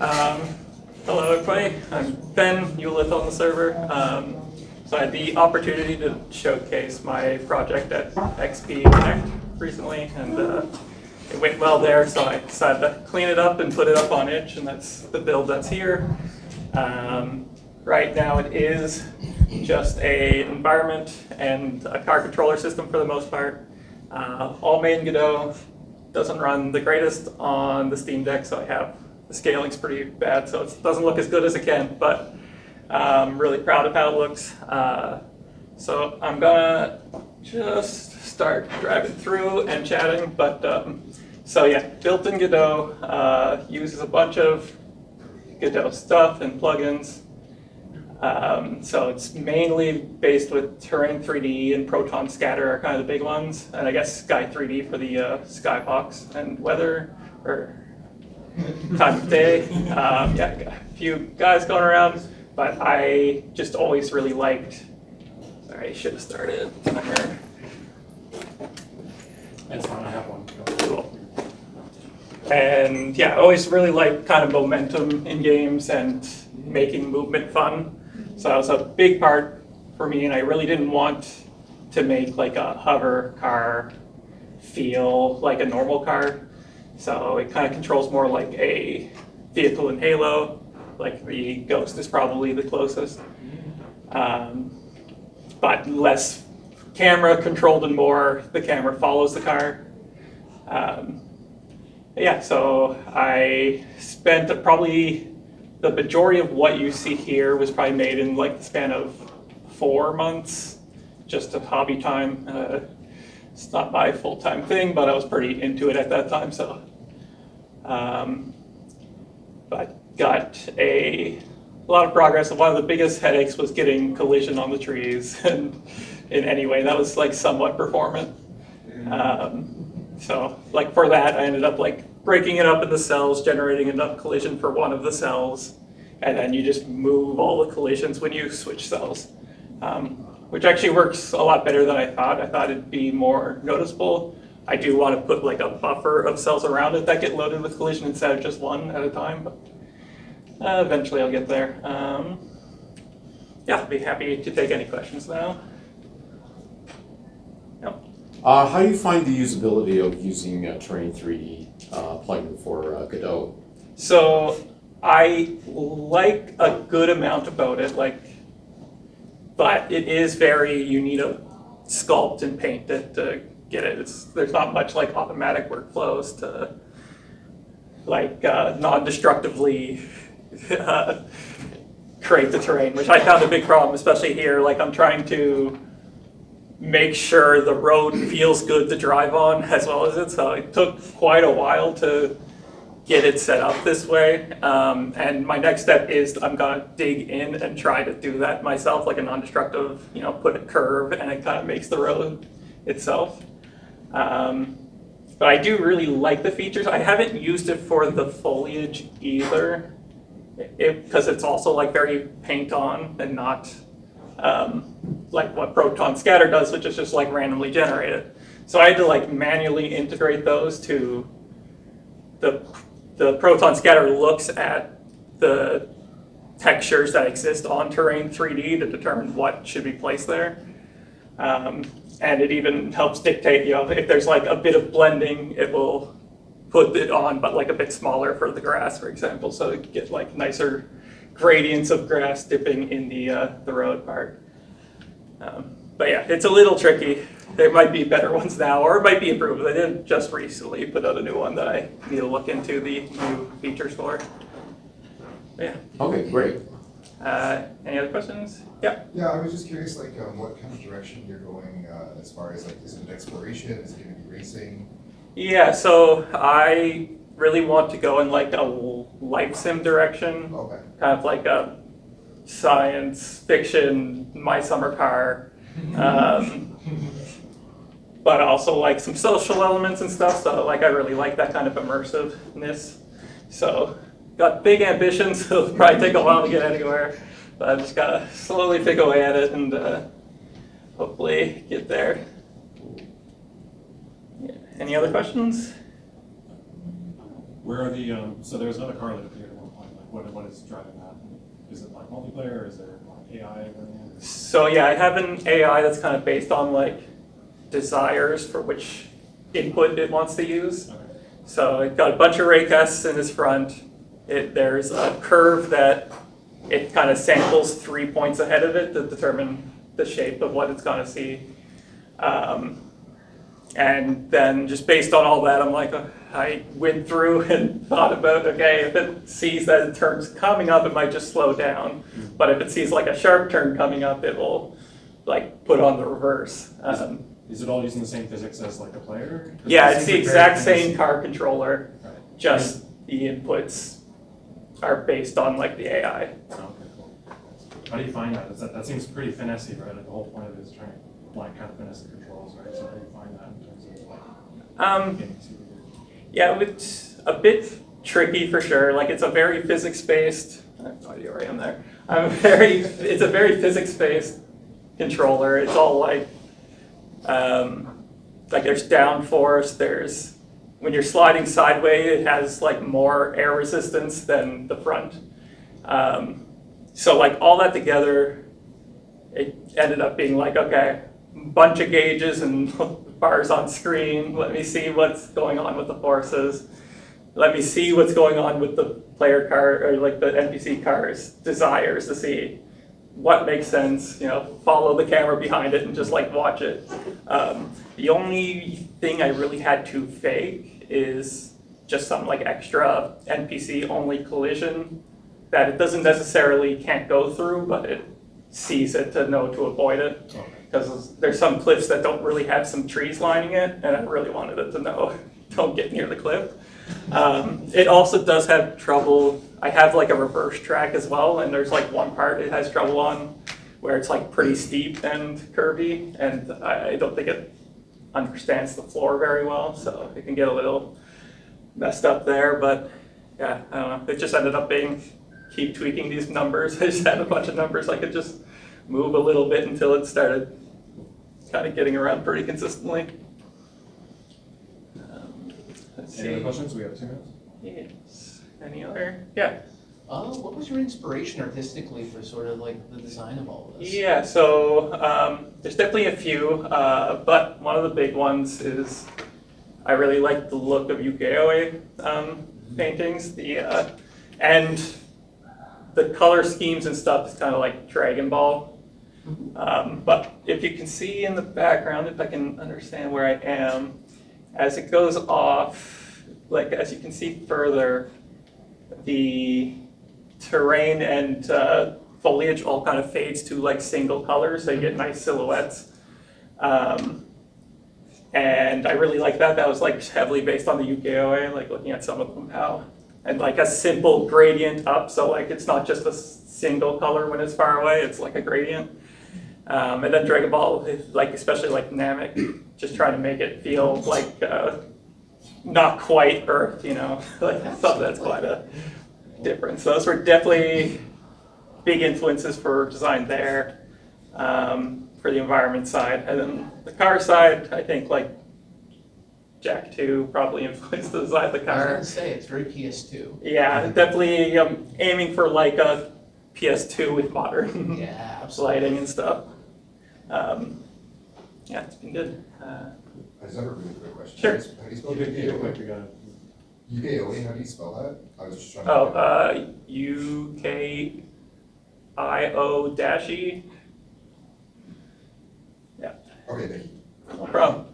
Um, Hello everybody, I'm Fenn, Uillyth on the server. So I had the opportunity to showcase my project at XP Connect recently, and it went well there, so I decided to clean it up and put it up on itch, and that's the build that's here. Right now it is just a environment and a car controller system for the most part. All main Godot, doesn't run the greatest on the Steam Deck, so the scaling's pretty bad, so it doesn't look as good as it can, but I'm really proud of how it looks. So I'm gonna just start driving through and chatting, but so yeah, built-in Godot, uses a bunch of Godot stuff and plugins. So it's mainly based with Terrain 3D and Proton Scatter are kind of the big ones, and I guess Sky 3D for the skybox and weather or time of day. Yeah, got a few guys going around, but I just always really liked. Sorry, I should have started timer. That's fine, I have one. Cool. And yeah, I always really liked kind of momentum in games and making movement fun. So that was a big part for me, and I really didn't want to make like a hover car feel like a normal car. So it kind of controls more like a vehicle in Halo, like the Ghost is probably the closest. But less camera controlled and more the camera follows the car. Yeah, so I spent probably the majority of what you see here was probably made in like the span of 4 months, just of hobby time. It's not my full-time thing, but I was pretty into it at that time, so. But got a lot of progress. One of the biggest headaches was getting collision on the trees, and in any way that was like somewhat performant. So like for that, I ended up like breaking it up into cells, generating enough collision for one of the cells, and then you just move all the collisions when you switch cells, which actually works a lot better than I thought. I thought it'd be more noticeable. I do want to put like a buffer of cells around it that get loaded with collision instead of just one at a time, but eventually I'll get there. Yeah, I'll be happy to take any questions now. Yep. How do you find the usability of using Terrain 3D plugin for Godot? So I like a good amount about it, but it is you need to sculpt and paint it to get it. There's not much like automatic workflows to like non-destructively create the terrain, which I found a big problem, especially here. Like I'm trying to make sure the road feels good to drive on as well as it. So it took quite a while to get it set up this way. And my next step is I'm gonna dig in and try to do that myself, like a non-destructive, put a curve and it kind of makes the road itself. But I do really like the features. I haven't used it for the foliage either, because it's also like very paint on and not like what Proton Scatter does, which is just like randomly generated. So I had to like manually integrate those to the Proton Scatter looks at the textures that exist on Terrain 3D to determine what should be placed there. And it even helps dictate, if there's like a bit of blending, it will put it on, but like a bit smaller for the grass, for example, so you get like nicer gradients of grass dipping in the road part. But yeah, it's a little tricky. There might be better ones now, or it might be improved. I did just recently put out a new one that I need to look into the new features for. But yeah. Okay, great. Any other questions? Yeah. Yeah, I was just curious, like, what kind of direction you're going as far as, like, is it exploration? Is it going to be racing? Yeah, so I really want to go in like a life sim direction. Okay. Kind of like a science fiction, My Summer Car. But also like some social elements and stuff. So like I really like that kind of immersiveness. So got big ambitions. It'll probably take a while to get anywhere. But I just gotta slowly pick away at it and hopefully get there. Yeah. Any other questions? Where are the, so there was another car that appeared at one point. is driving that? Is it like multiplayer, or is there like AI learning? So yeah, I have an AI that's kind of based on like desires for which input it wants to use. Okay. So it got a bunch of raycasts in his front. There's a curve that it kind of samples 3 points ahead of it to determine the shape of what it's going to see. And then just based on all that, I'm like, I went through and thought about, okay, if it sees that a turn's coming up, it might just slow down. But if it sees like a sharp turn coming up, it will like put on the reverse. Is it all using the same physics as like a player? Yeah, It it's seems the like exact very same car controller, Right. just the inputs are based on like the AI. Oh, okay, cool. How do you find that? That seems pretty finessey, right? Like the whole point of it is trying to like kind of finesse the controls, right? So how do you find that in terms of like getting super good? Yeah, it's a bit tricky for sure. Like it's a very physics-based. I have no idea where I am there. It's a very physics-based controller. It's all like there's downforce. There's when you're sliding sideways, it has like more air resistance than the front. So like all that together, it ended up being like, okay, bunch of gauges and bars on screen. Let me see what's going on with the forces. Let me see what's going on with the player car or like the NPC car's desires to see what makes sense. You know, follow the camera behind it and just like watch it. The only thing I really had to fake is just some like extra NPC only collision that it doesn't necessarily can't go through, but it sees it to know to avoid it. Okay. Because there's some cliffs that don't really have some trees lining it, and I really wanted it to know, don't get near the cliff. It also does have trouble, I have like a reverse track as well, and there's like one part it has trouble on where it's like pretty steep and curvy, and I don't think it understands the floor very well, so it can get a little messed up there, but yeah, I don't know. It just ended up being, keep tweaking these numbers. I just had a bunch of numbers I could just move a little bit until it started kind of getting around pretty consistently. Let's Any other see. questions? We have 2 minutes. Yes. Any other? Yeah. What was your inspiration artistically for sort of like the design of all of this? Yeah, so there's definitely a few, but one of the big ones is I really like the look of ukiyo-e paintings. And the color schemes and stuff is kind of like Dragon Ball. But if you can see in the background, if I can understand where I am, as it goes off, like as you can see further, the terrain and foliage all kind of fades to like single colors, so you get nice silhouettes. And I really like that. That was like heavily based on the ukiyo-e, like looking at some of them how, and like a simple gradient up, so like it's not just a single color when it's far away, it's like a gradient. And then Dragon Ball, like especially like Namek, just trying to make it feel like not quite Earth, you know, like something that's quite a difference. So those were definitely big influences for design there, for the environment side. And then the car side, I think like Jack 2 probably influenced the design of the I was car. gonna say, it's very PS2. Yeah, definitely aiming for like a PS2 with modern Yeah, absolutely. lighting and stuff. Yeah, it's been good. I just have a really quick question. Sure. How do you spell Yeah, quick, we UKOE? got it. UKOE, how do you spell that? I was just trying to. Oh, UKIO-E. Yeah, Okay, thank you. no problem.